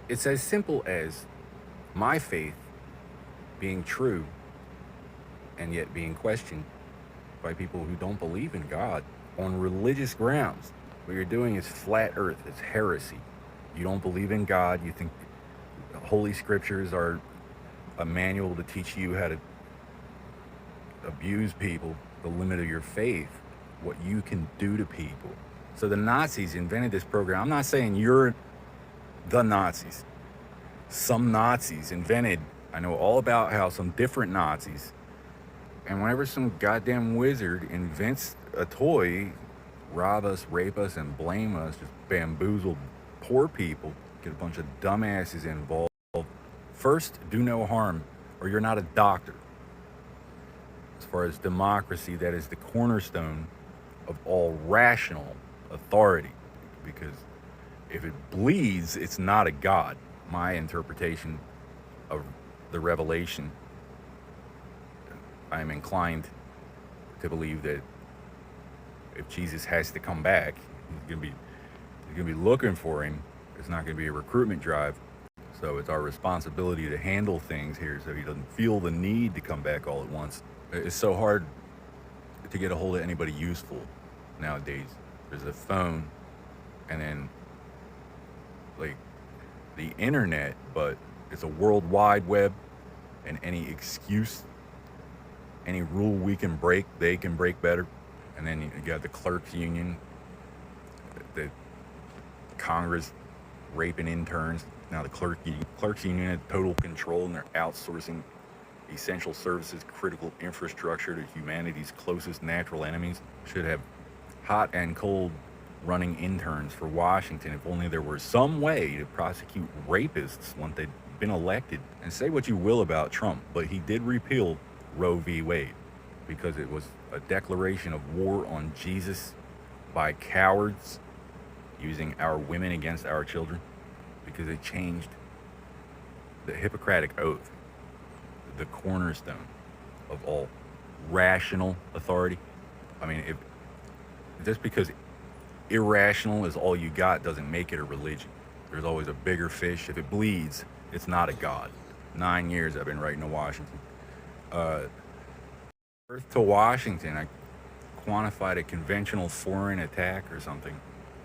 It's as simple as my faith being true and yet being questioned by people who don't believe in God on religious grounds. What you're doing is flat earth, it's heresy. You don't believe in God, you think holy scriptures are a manual to teach you how to abuse people, the limit of your faith, what you can do to people. So the Nazis invented this program. I'm not saying you're the Nazis. Some Nazis invented, I know all about how some different Nazis, and whenever some goddamn wizard invents a toy, rob us, rape us, and blame us, just bamboozle poor people, get a bunch of dumbasses involved. First, do no harm, or you're not a doctor. As far as democracy, that is the cornerstone of all rational authority. Because if it bleeds, it's not a god. My interpretation of the revelation, I am inclined to believe that if Jesus has to come back, he's gonna be looking for him. It's not gonna be a recruitment drive. So it's our responsibility to handle things here so he doesn't feel the need to come back all at once. It's so hard to get a hold of anybody useful nowadays. There's a phone and then like the internet, but it's a world wide web, and any excuse, any rule we can break, they can break better. And then you got the clerks union, the Congress raping interns. Now the clerks union had total control, and they're outsourcing essential services, critical infrastructure to humanity's closest natural enemies. Should have hot and cold running interns for Washington if only there were some way to prosecute rapists once they'd been elected. And say what you will about Trump, but he did repeal Roe v. Wade because it was a declaration of war on Jesus by cowards using our women against our children, because it changed the Hippocratic Oath, the cornerstone of all rational authority. I mean, if just because irrational is all you got doesn't make it a religion. There's always a bigger fish. If it bleeds, it's not a god. 9 years I've been writing to Washington. Earth to Washington, I quantified a conventional foreign attack or something.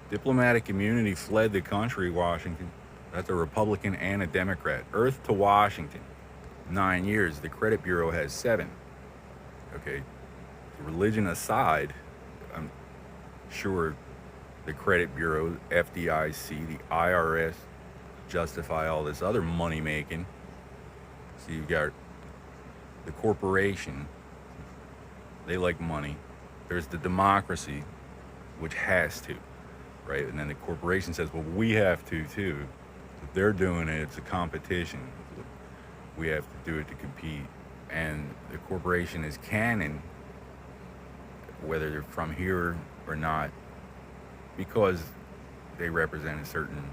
Diplomatic immunity fled the country, Washington. That's a Republican and a Democrat. Earth to Washington, 9 years. The credit bureau has 7. Okay, religion aside, I'm sure the credit bureau, FDIC, the IRS justify all this other money making. So you've got the corporation, they like money. There's the democracy, which has to, right? And then the corporation says, well, we have to too. If they're doing it, it's a competition. We have to do it to compete. And the corporation is canon, whether they're from here or not, because they represent a certain,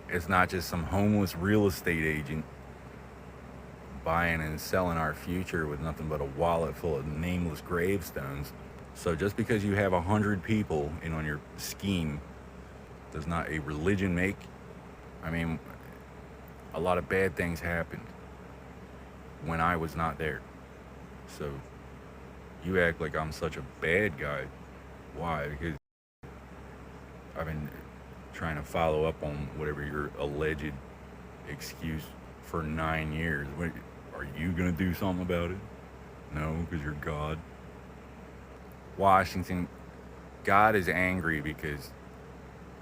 it's not just some homeless real estate agent buying and selling our future with nothing but a wallet full of nameless gravestones. So just because you have 100 people in on your scheme does not a religion make. I mean, a lot of bad things happened when I was not there. So you act like I'm such a bad guy. Why? Because I've been trying to follow up on whatever your alleged excuse for 9 years. Are you gonna do something about it? No, because you're God. Washington, God is angry because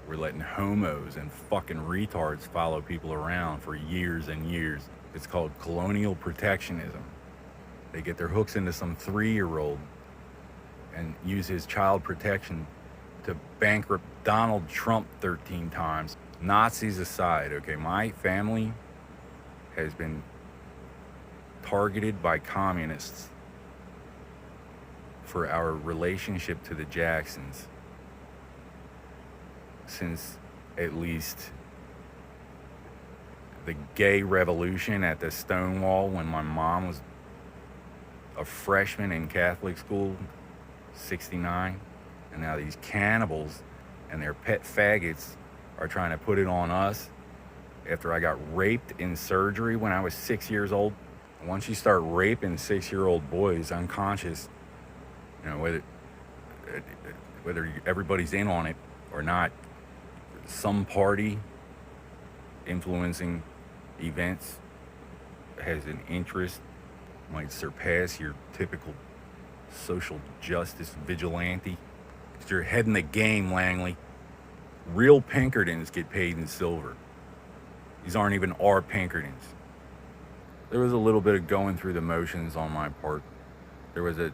we're letting homos and fucking retards follow people around for years and years. It's called colonial protectionism. They get their hooks into some 3-year-old and use his child protection to bankrupt Donald Trump 13 times. Nazis aside, okay, my family has been targeted by communists for our relationship to the Jacksons since at least the gay revolution at the Stonewall when my mom was a freshman in Catholic school, 69. And now these cannibals and their pet faggots are trying to put it on us after I got raped in surgery when I was 6 years old. Once you start raping 6-year-old boys unconscious, you know, whether everybody's in on it or not, some party influencing events has an interest, might surpass your typical social justice vigilante. It's your head in the game, Langley. Real Pinkertons get paid in silver. These aren't even our Pinkertons. There was a little bit of going through the motions on my part. There was a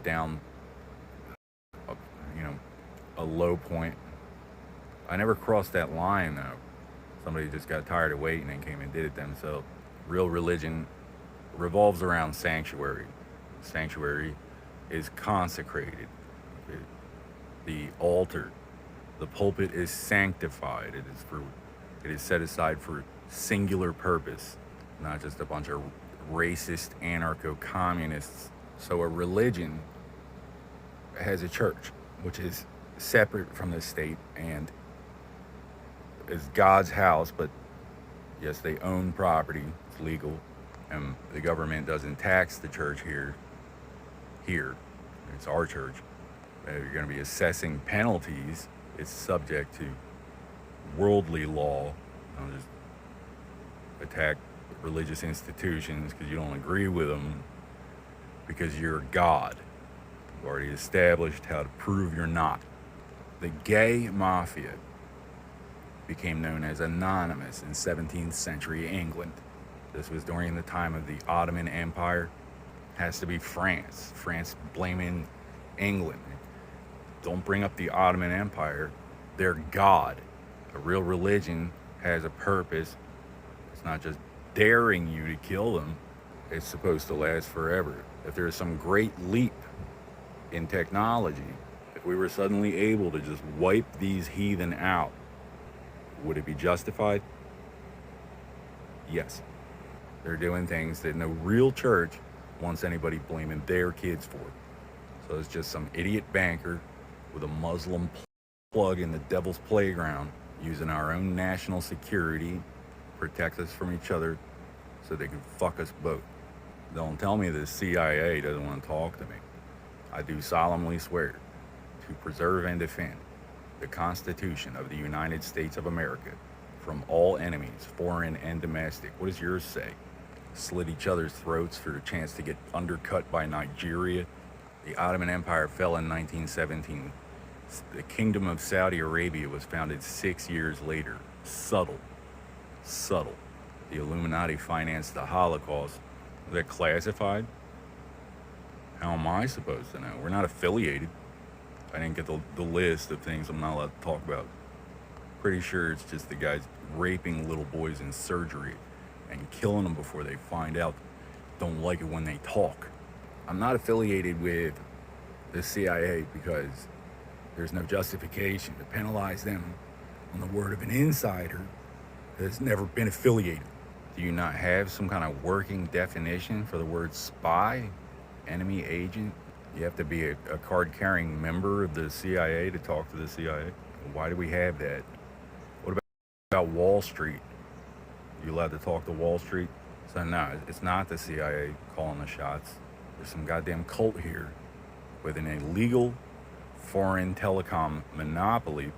down, you know, a low point. I never crossed that line though. Somebody just got tired of waiting and came and did it themselves. Real religion revolves around sanctuary. Sanctuary is consecrated. The altar, the pulpit is sanctified. It is set aside for singular purpose, not just a bunch of racist anarcho-communists. So a religion has a church, which is separate from the state and is God's house, but yes, they own property, it's legal, and the government doesn't tax the church here. It's our church. You're going to be assessing penalties. It's subject to worldly law. Don't just attack religious institutions because you don't agree with them, because you're God. You've already established how to prove you're not. The gay mafia became known as Anonymous in 17th century England. This was during the time of the Ottoman Empire. Has to be France. France blaming England. Don't bring up the Ottoman Empire. They're God. A real religion has a purpose. It's not just daring you to kill them. It's supposed to last forever. If there's some great leap in technology, if we were suddenly able to just wipe these heathen out, would it be justified? Yes. They're doing things that no real church wants anybody blaming their kids for. So it's just some idiot banker with a Muslim plug in the devil's playground using our own national security, protect us from each other so they can fuck us both. Don't tell me the CIA doesn't want to talk to me. I do solemnly swear to preserve and defend the Constitution of the United States of America from all enemies, foreign and domestic. What does yours say? Slit each other's throats for a chance to get undercut by Nigeria? The Ottoman Empire fell in 1917. The Kingdom of Saudi Arabia was founded 6 years later. Subtle. The Illuminati financed the Holocaust. Was that classified? How am I supposed to know? We're not affiliated. I didn't get the list of things I'm not allowed to talk about. Pretty sure it's just the guys raping little boys in surgery and killing them before they find out. Don't like it when they talk. I'm not affiliated with the CIA because there's no justification to penalize them on the word of an insider that's never been affiliated. Do you not have some kind of working definition for the word spy, enemy agent? You have to be a card-carrying member of the CIA to talk to the CIA? Why do we have that? What about Wall Street? You allowed to talk to Wall Street? So no, it's not the CIA calling the shots. There's some goddamn cult here with an illegal foreign telecom monopoly,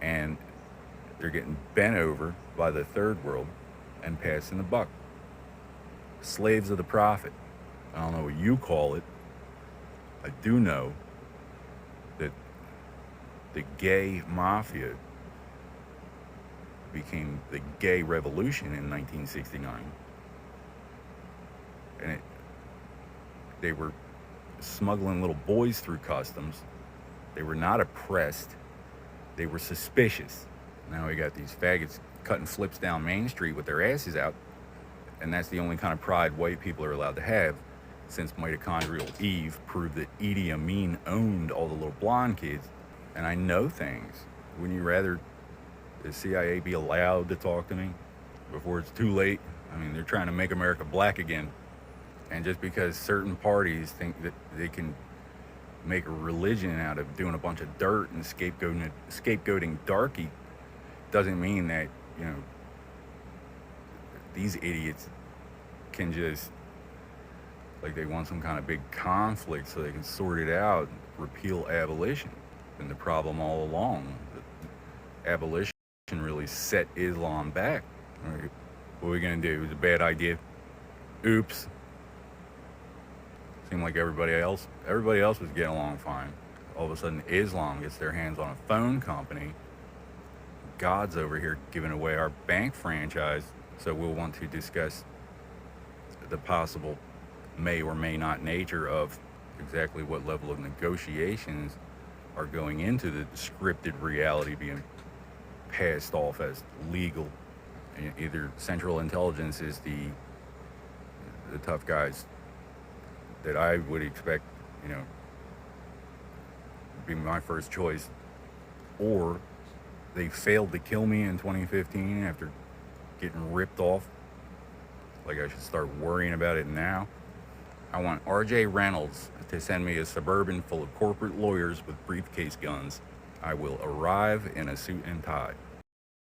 and they're getting bent over by the third world and passing the buck. Slaves of the prophet. I don't know what you call it. I do know that the gay mafia became the gay revolution in 1969. And they were smuggling little boys through customs. They were not oppressed. They were suspicious. Now we got these faggots cutting flips down Main Street with their asses out. And that's the only kind of pride white people are allowed to have, since mitochondrial Eve proved that Idi Amin owned all the little blonde kids. And I know things. Wouldn't you rather the CIA be allowed to talk to me before it's too late? I mean, they're trying to make America black again. And just because certain parties think that they can make a religion out of doing a bunch of dirt and scapegoating darky doesn't mean that, you know, these idiots can just, like, they want some kind of big conflict so they can sort it out, repeal abolition. And the problem all along, abolition really set Islam back. Right? What are we going to do? It was a bad idea. Oops. Seemed like everybody else was getting along fine. All of a sudden, Islam gets their hands on a phone company. God's over here giving away our bank franchise. So we'll want to discuss the possible may or may not nature of exactly what level of negotiations are going into the scripted reality being passed off as legal. Either Central Intelligence is the tough guys that I would expect, you know, be my first choice, or they failed to kill me in 2015 after getting ripped off. Like, I should start worrying about it now. I want RJ Reynolds to send me a Suburban full of corporate lawyers with briefcase guns. I will arrive in a suit and tie.